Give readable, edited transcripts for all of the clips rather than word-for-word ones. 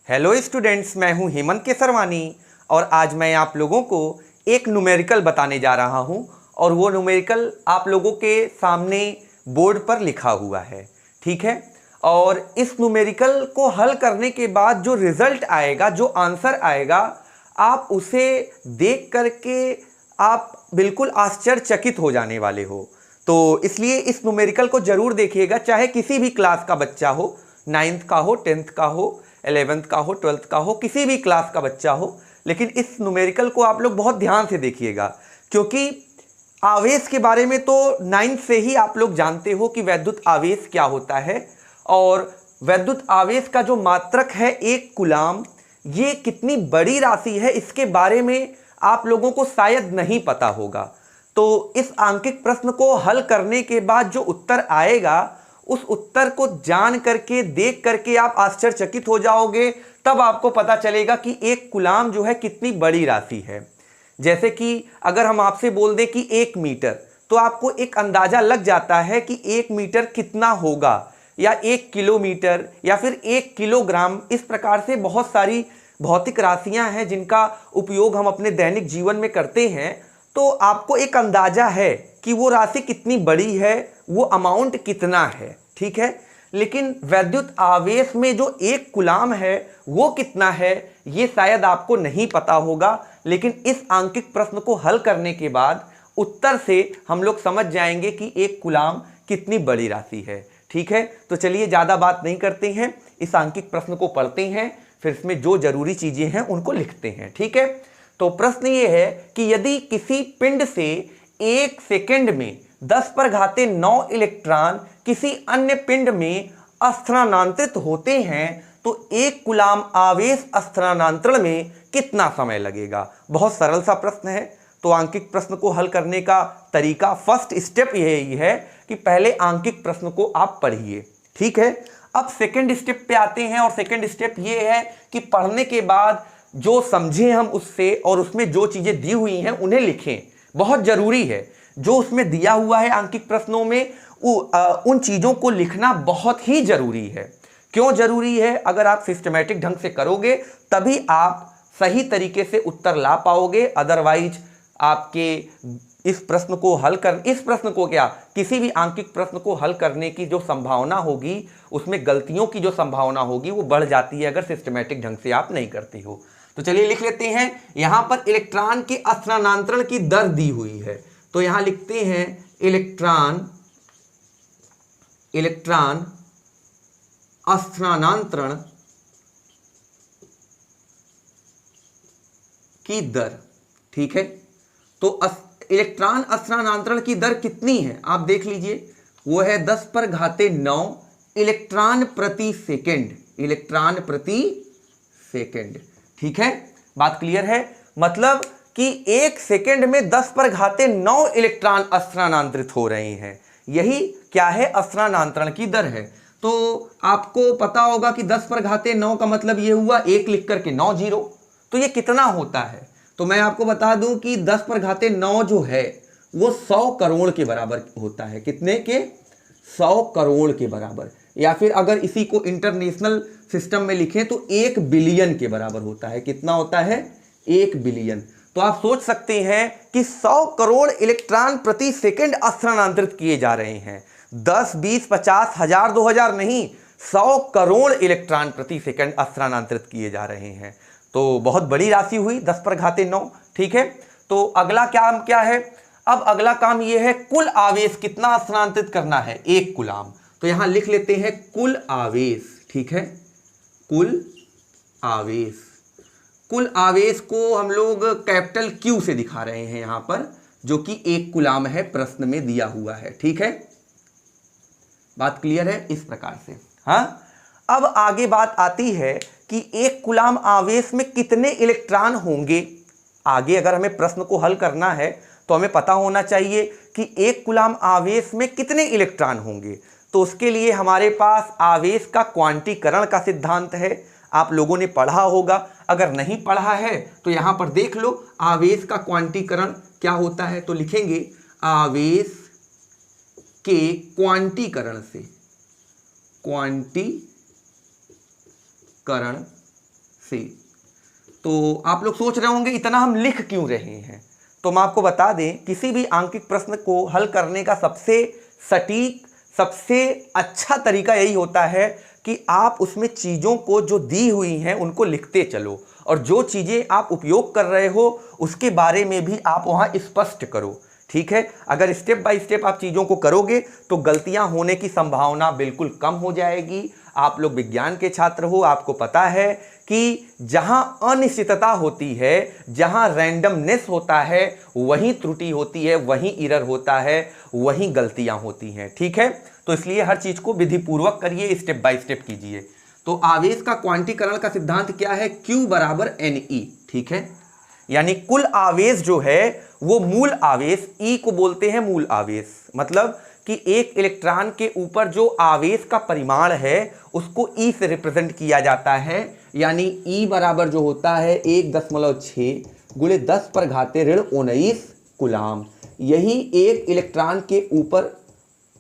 Hello students, मैं हूं हेमंत केसरवानी और आज मैं आप लोगों को एक न्यूमेरिकल बताने जा रहा हूं और वो न्यूमेरिकल आप लोगों के सामने बोर्ड पर लिखा हुआ है। ठीक है, और इस न्यूमेरिकल को हल करने के बाद जो रिजल्ट आएगा, जो आंसर आएगा, आप उसे देख करके आप बिल्कुल आश्चर्यचकित हो जाने वाले हो। तो इसलिए इस न्यूमेरिकल को जरूर देखिएगा, चाहे किसी भी क्लास का बच्चा हो, 9th का हो, 10th का हो, 11th का हो, 12th का हो, किसी भी क्लास का बच्चा हो, लेकिन इस न्यूमेरिकल को आप लोग बहुत ध्यान से देखिएगा, क्योंकि आवेश के बारे में तो 9th से ही आप लोग जानते हो कि वैद्युत आवेश क्या होता है। और वैद्युत आवेश का जो मात्रक है 1 कूलाम, ये कितनी बड़ी राशि है इसके बारे में आप लोगों को शायद नहीं पता होगा। तो इस आंकिक प्रश्न को हल करने के बाद जो उत्तर आएगा, उस उत्तर को जान करके, देख करके आप आश्चर्यचकित हो जाओगे। तब आपको पता चलेगा कि 1 कूलाम जो है कितनी बड़ी राशि है। जैसे कि अगर हम आपसे बोल दें कि 1 मीटर, तो आपको एक अंदाजा लग जाता है कि 1 मीटर कितना होगा, या 1 किलोमीटर, या फिर 1 किलोग्राम। इस प्रकार से बहुत सारी भौतिक राशियां हैं जिनका उपयोग हम अपने दैनिक जीवन में करते हैं। तो आपको एक अंदाजा है कि वो राशि कितनी बड़ी है, वो अमाउंट कितना है। ठीक है, लेकिन वैद्युत आवेश में जो 1 कूलाम है वो कितना है, ये शायद आपको नहीं पता होगा। लेकिन इस आंकिक प्रश्न को हल करने के बाद उत्तर से हम लोग समझ जाएंगे कि 1 कूलाम कितनी बड़ी राशि है। ठीक है, तो चलिए ज़्यादा बात नहीं करते हैं, इस आंकिक प्रश्न को पढ़ते हैं, फिर इसमें जो जरूरी चीज़ें हैं उनको लिखते हैं। ठीक है, तो प्रश्न ये है कि यदि किसी पिंड से 1 सेकंड में 10⁻9 इलेक्ट्रॉन किसी अन्य पिंड में स्थानांतरित होते हैं तो 1 कूलाम आवेश स्थानांतरण में कितना समय लगेगा। बहुत सरल सा प्रश्न है। तो आंकिक प्रश्न को हल करने का तरीका, फर्स्ट स्टेप यही है कि पहले आंकिक प्रश्न को आप पढ़िए। ठीक है, अब सेकंड स्टेप पे आते हैं, और सेकंड स्टेप ये है कि पढ़ने के बाद जो समझें हम उससे, और उसमें जो चीजें दी हुई हैं उन्हें लिखें। बहुत जरूरी है, जो उसमें दिया हुआ है आंकिक प्रश्नों में, उन चीजों को लिखना बहुत ही जरूरी है। क्यों जरूरी है? अगर आप सिस्टमैटिक ढंग से करोगे तभी आप सही तरीके से उत्तर ला पाओगे। अदरवाइज आपके इस प्रश्न को क्या, किसी भी आंकिक प्रश्न को हल करने की जो संभावना होगी, उसमें गलतियों की जो संभावना होगी वो बढ़ जाती है अगर सिस्टमैटिक ढंग से आप नहीं करते हो। तो चलिए लिख लेते हैं। यहां पर इलेक्ट्रॉन के स्थानांतरण की दर दी हुई है, तो यहां लिखते हैं इलेक्ट्रॉन स्थानांतरण की दर। ठीक है, तो इलेक्ट्रॉन स्थानांतरण की दर कितनी है आप देख लीजिए, वो है 10⁻9 इलेक्ट्रॉन प्रति सेकंड। ठीक है, बात क्लियर है? मतलब कि 1 सेकंड में 10⁻9 इलेक्ट्रॉन स्थानांतरित हो रहे हैं। यही क्या है? स्थानांतरण की दर है। तो आपको पता होगा कि 10⁻9 का मतलब ये हुआ 1 लिख करके 9 जीरो, तो ये कितना होता है? तो मैं आपको बता दूं कि 10⁻9 जो है वो 100 करोड़ के बराबर होता है। कितने के? 100 करोड़ के बराबर। या फिर अगर इसी को इंटरनेशनल सिस्टम में लिखें तो 1 बिलियन के बराबर होता है। कितना होता है? 1 बिलियन। तो आप सोच सकते हैं कि 100 करोड़ इलेक्ट्रॉन प्रति सेकंड स्थानांतरित किए जा रहे हैं। 10, 20, 50, 1000, 2000 नहीं, 100 करोड़ इलेक्ट्रॉन प्रति सेकंड स्थानांतरित किए जा रहे हैं। तो बहुत बड़ी राशि हुई 10⁻9। ठीक है, तो अगला काम क्या है? अब अगला काम यह है, कुल आवेश कितना स्थानांतरित करना है? 1 कूलाम। तो यहां लिख लेते हैं कुल आवेश। ठीक है, कुल आवेश को हम लोग कैपिटल Q से दिखा रहे हैं यहां पर, जो कि 1 कूलाम है, प्रश्न में दिया हुआ है। ठीक है, बात क्लियर है? इस प्रकार से। हाँ, अब आगे बात आती है कि 1 कूलाम आवेश में कितने इलेक्ट्रॉन होंगे। आगे अगर हमें प्रश्न को हल करना है तो हमें पता होना चाहिए कि 1 कूलाम आवेश में कितने इलेक्ट्रॉन होंगे। तो उसके लिए हमारे पास आवेश का क्वांटीकरण का सिद्धांत है। आप लोगों ने पढ़ा होगा, अगर नहीं पढ़ा है तो यहां पर देख लो, आवेश का क्वांटीकरण क्या होता है। तो लिखेंगे आवेश के क्वांटीकरण से। तो आप लोग सोच रहे होंगे इतना हम लिख क्यों रहे हैं, तो मैं आपको बता दें, किसी भी आंकिक प्रश्न को हल करने का सबसे सटीक, सबसे अच्छा तरीका यही होता है कि आप उसमें चीज़ों को जो दी हुई हैं उनको लिखते चलो, और जो चीज़ें आप उपयोग कर रहे हो उसके बारे में भी आप वहाँ स्पष्ट करो। ठीक है, अगर स्टेप बाय स्टेप आप चीज़ों को करोगे तो गलतियां होने की संभावना बिल्कुल कम हो जाएगी। आप लोग विज्ञान के छात्र हो, आपको पता है कि जहां अनिश्चितता होती है, जहां रैंडमनेस होता है, वहीं त्रुटि होती है, वहीं एरर होता है, वहीं गलतियां होती हैं। ठीक है, तो इसलिए हर चीज़ को विधिपूर्वक करिए, स्टेप बाय स्टेप कीजिए। तो आवेश का क्वांटीकरण का सिद्धांत क्या है? Q बराबर NE। ठीक है, यानी कुल आवेश जो है वो मूल आवेश, E को बोलते हैं मूल आवेश, मतलब कि एक इलेक्ट्रॉन के ऊपर जो आवेश का परिमाण है उसको E से रिप्रेजेंट किया जाता है। यानी E बराबर जो होता है 1.6 गुणे 10 पर घाते ऋण 19 कूलाम। यही एक इलेक्ट्रॉन के ऊपर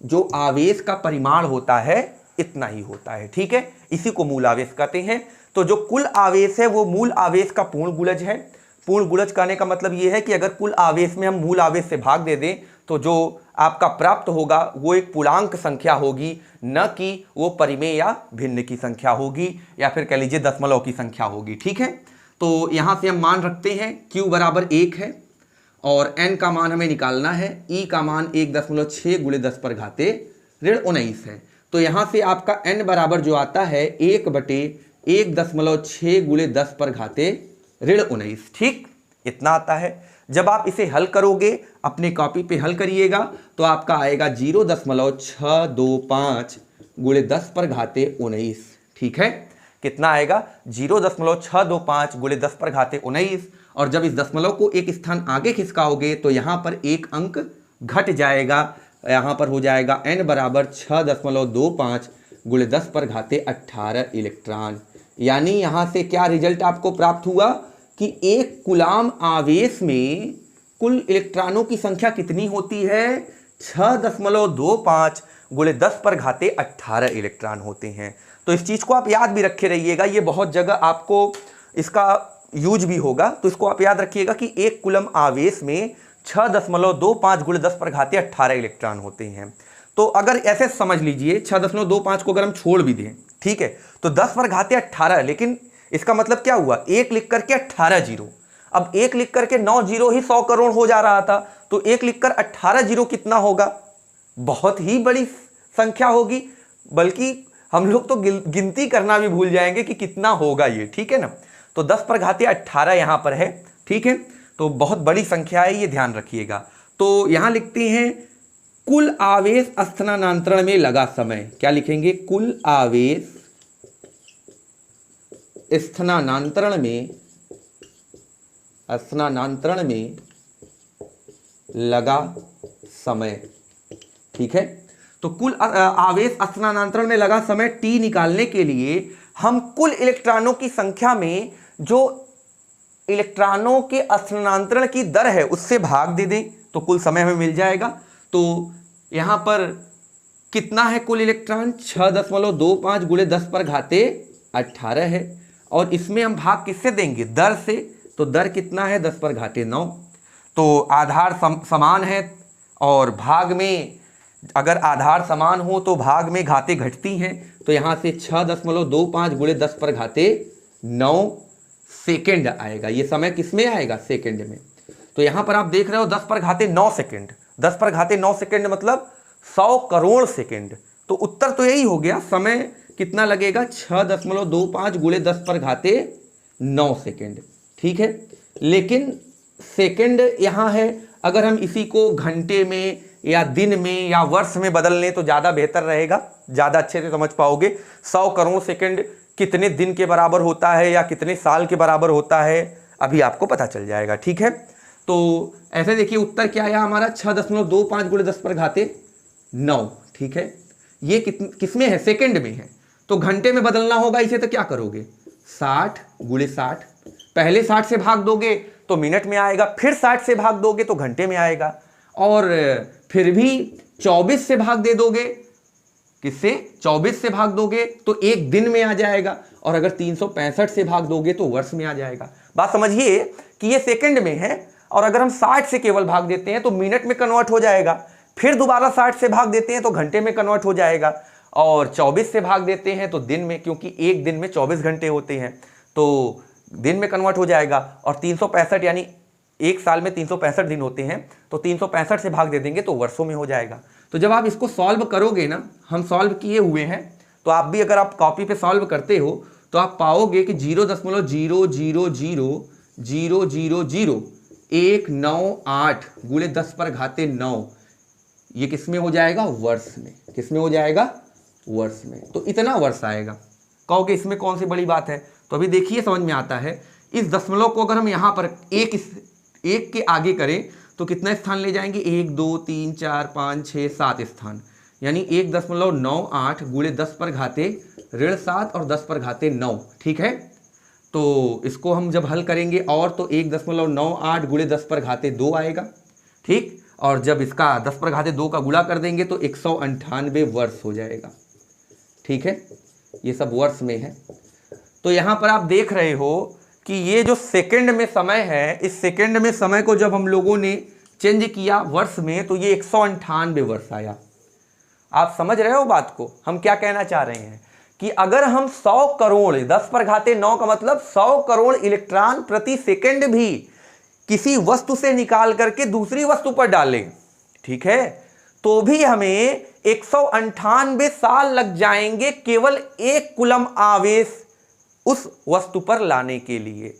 जो आवेश का परिमाण होता है इतना ही होता है। ठीक है, इसी को मूल आवेश कहते हैं। तो जो कुल आवेश है वो मूल आवेश का पूर्ण गुणज है। पूर्ण गुणज कहने का मतलब ये है कि अगर कुल आवेश में हम मूल आवेश से भाग दे दें तो जो आपका प्राप्त होगा वो एक पूर्णांक संख्या होगी, न कि वो परिमेय या भिन्न की संख्या होगी, या फिर कह लीजिए दशमलव की संख्या होगी। ठीक है, तो यहाँ से हम मान रखते हैं Q बराबर 1 है और N का मान हमें निकालना है। E का मान 1.6 गुणे 10 पर घाते ऋण 19 है। तो यहाँ से आपका N बराबर जो आता है 1/1.6 गुणे 10 पर घाते ऋण 19। ठीक, इतना आता है। जब आप इसे हल करोगे, अपने कॉपी पे हल करिएगा, तो आपका आएगा 0.625 गुणे 10 पर घाते 19। ठीक है, कितना आएगा? 0.625 गुणे 10 पर घाते 19। और जब इस दशमलव को एक स्थान आगे खिसकाओगे तो यहाँ पर एक अंक घट जाएगा, यहाँ पर हो जाएगा n बराबर 6.25 गुणे 10 पर घाते 18 इलेक्ट्रॉन। यानी यहाँ से क्या रिजल्ट आपको प्राप्त हुआ कि एक कूलाम आवेश में कुल इलेक्ट्रॉनों की संख्या कितनी होती है? 6.25 गुणे 10 पर घाते 18 इलेक्ट्रॉन होते हैं। तो इस चीज़ को आप याद भी रखे रहिएगा, ये बहुत जगह आपको इसका यूज भी होगा, तो इसको आप याद रखिएगा कि एक कूलम आवेश में 6.25 गुणे 10 पर घाते 18 इलेक्ट्रॉन होते हैं। तो अगर ऐसे समझ लीजिए 6.25 को अगर हम छोड़ भी दें, ठीक है, तो 10 पर घाते 18, लेकिन इसका मतलब क्या हुआ? 1 लिख करके 18 जीरो। अब 1 लिख करके 9 जीरो ही 100 करोड़ हो जा रहा था, तो 1 लिखकर 18 जीरो कितना होगा? बहुत ही बड़ी संख्या होगी, बल्कि हम लोग तो गिनती करना भी भूल जाएंगे कि कितना होगा ये। ठीक है ना, तो 10 पर घाते 18 यहां पर है। ठीक है, तो बहुत बड़ी संख्या है, ये ध्यान रखिएगा। तो यहां लिखते हैं कुल आवेश स्थानांतरण में लगा समय। क्या लिखेंगे? कुल आवेश स्थानांतरण में लगा समय। ठीक है, तो कुल आवेश स्थानांतरण में लगा समय T निकालने के लिए हम कुल इलेक्ट्रॉनों की संख्या में जो इलेक्ट्रॉनों के स्थानांतरण की दर है उससे भाग दे दें तो कुल समय हमें मिल जाएगा। तो यहां पर कितना है कुल इलेक्ट्रॉन? 6.25 गुणे 10 पर घाते 18 है, और इसमें हम भाग किससे देंगे? दर से। तो दर कितना है? 10 पर घाते 9। तो आधार समान है, और भाग में अगर आधार समान हो तो भाग में घाते घटती हैं, तो यहाँ से 6.25 गुणे 10 पर घाते 9 सेकेंड आएगा। ये समय किस में आएगा? सेकेंड में। तो यहाँ पर आप देख रहे हो 10 पर घाते 9 सेकेंड। 10 पर घाते 9 सेकेंड मतलब 100 करोड़ सेकेंड। तो उत्तर तो यही हो गया, समय कितना लगेगा? 6.25 गुणे 10 पर घाते 9 सेकेंड। ठीक है, लेकिन सेकेंड यहाँ है, अगर हम इसी को घंटे में या दिन में या वर्ष में बदल लें तो ज़्यादा बेहतर रहेगा, ज़्यादा अच्छे से समझ पाओगे। 100 करोड़ सेकंड कितने दिन के बराबर होता है या कितने साल के बराबर होता है, अभी आपको पता चल जाएगा। ठीक है, तो ऐसे देखिए उत्तर क्या आया हमारा? 6.25 गुणे 10 पर घाते 9। ठीक है, ये किस में है? सेकंड में है। तो घंटे में बदलना होगा इसे, तो क्या करोगे? 60 गुणे 60। पहले 60 से भाग दोगे तो मिनट में आएगा, फिर 60 से भाग दोगे तो घंटे में आएगा, और फिर भी 24 से भाग दे दोगे किससे? 24 से भाग दोगे तो एक दिन में आ जाएगा, और अगर 365 से भाग दोगे तो वर्ष में आ जाएगा। बात समझिए कि ये सेकंड में है, और अगर हम 60 से केवल भाग देते हैं तो मिनट में कन्वर्ट हो जाएगा, फिर दोबारा 60 से भाग देते हैं तो घंटे में कन्वर्ट हो जाएगा, और 24 से भाग देते हैं तो दिन में, क्योंकि एक दिन में 24 घंटे होते हैं तो दिन में कन्वर्ट हो जाएगा, और 365 यानी एक साल में 365 दिन होते हैं तो 365 से भाग दे देंगे तो वर्षों में हो जाएगा। तो जब आप इसको सॉल्व करोगे ना, हम सॉल्व किए हुए हैं, तो आप भी अगर आप कॉपी पे सॉल्व करते हो तो आप पाओगे कि 0.0000198 गुणे 10 पर घाते 9, ये किस में हो जाएगा? वर्ष में। किस में हो जाएगा? वर्ष में। तो इतना वर्ष आएगा। कहोगे इसमें कौन सी बड़ी बात है? तो अभी देखिए समझ में आता है। इस दशमलव को अगर हम यहाँ पर एक के आगे करें तो कितना स्थान ले जाएंगे? 1 2 3 4 5 6 7 स्थान, यानी 1.98 गुणे 10 पर घाते ऋण 7 और 10 पर घाते 9। ठीक है, तो इसको हम जब हल करेंगे और तो 1.98 गुणे 10 पर घाते 2 आएगा। ठीक, और जब इसका 10 पर घाते 2 का गुणा कर देंगे तो 198 वर्ष हो जाएगा। ठीक है, ये सब वर्ष में है। तो यहाँ पर आप देख रहे हो कि ये जो सेकंड में समय है, इस सेकंड में समय को जब हम लोगों ने चेंज किया वर्ष में तो ये 198 वर्ष आया। आप समझ रहे हो बात को? हम क्या कहना चाह रहे हैं कि अगर हम 100 करोड़ 10 पर घाते 9 का मतलब 100 करोड़ इलेक्ट्रॉन प्रति सेकंड भी किसी वस्तु से निकाल करके दूसरी वस्तु पर डालें, ठीक है, तो भी हमें 198 साल लग जाएंगे केवल 1 कूलम आवेश उस वस्तु पर लाने के लिए।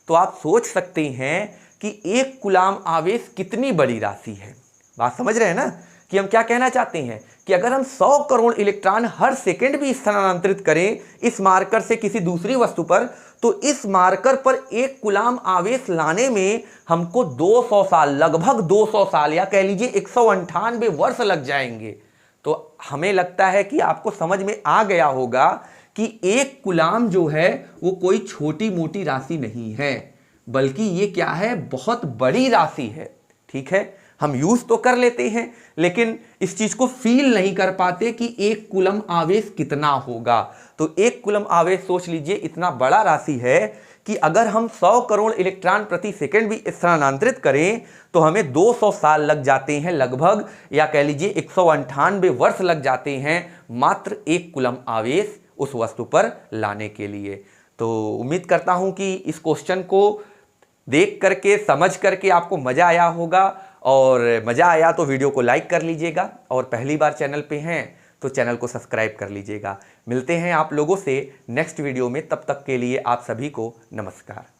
तो आप सोच सकते हैं कि 1 कूलम आवेश कितनी बड़ी राशि है। बात समझ रहे हैं ना कि हम क्या कहना चाहते हैं कि अगर हम 100 करोड़ इलेक्ट्रॉन हर सेकंड भी स्थानांतरित करें इस मार्कर से किसी दूसरी वस्तु पर, तो इस मार्कर पर 1 कूलम आवेश लाने में हमको 200 साल, लगभग 200 साल या कह लीजिए 198 वर्ष लग जाएंगे। तो हमें लगता है कि आपको समझ में आ गया होगा कि 1 कूलम जो है वो कोई छोटी मोटी राशि नहीं है, बल्कि ये क्या है? बहुत बड़ी राशि है। ठीक है, हम यूज तो कर लेते हैं लेकिन इस चीज को फील नहीं कर पाते कि 1 कूलम आवेश कितना होगा। तो 1 कूलम आवेश सोच लीजिए इतना बड़ा राशि है कि अगर हम 100 करोड़ इलेक्ट्रॉन प्रति सेकंड भी स्थानांतरित करें तो हमें 200 साल लग जाते हैं लगभग, या कह लीजिए 198 वर्ष लग जाते हैं मात्र 1 कूलम आवेश उस वस्तु पर लाने के लिए। तो उम्मीद करता हूं कि इस क्वेश्चन को देख करके समझ करके आपको मज़ा आया होगा, और मज़ा आया तो वीडियो को लाइक कर लीजिएगा, और पहली बार चैनल पे हैं तो चैनल को सब्सक्राइब कर लीजिएगा। मिलते हैं आप लोगों से नेक्स्ट वीडियो में, तब तक के लिए आप सभी को नमस्कार।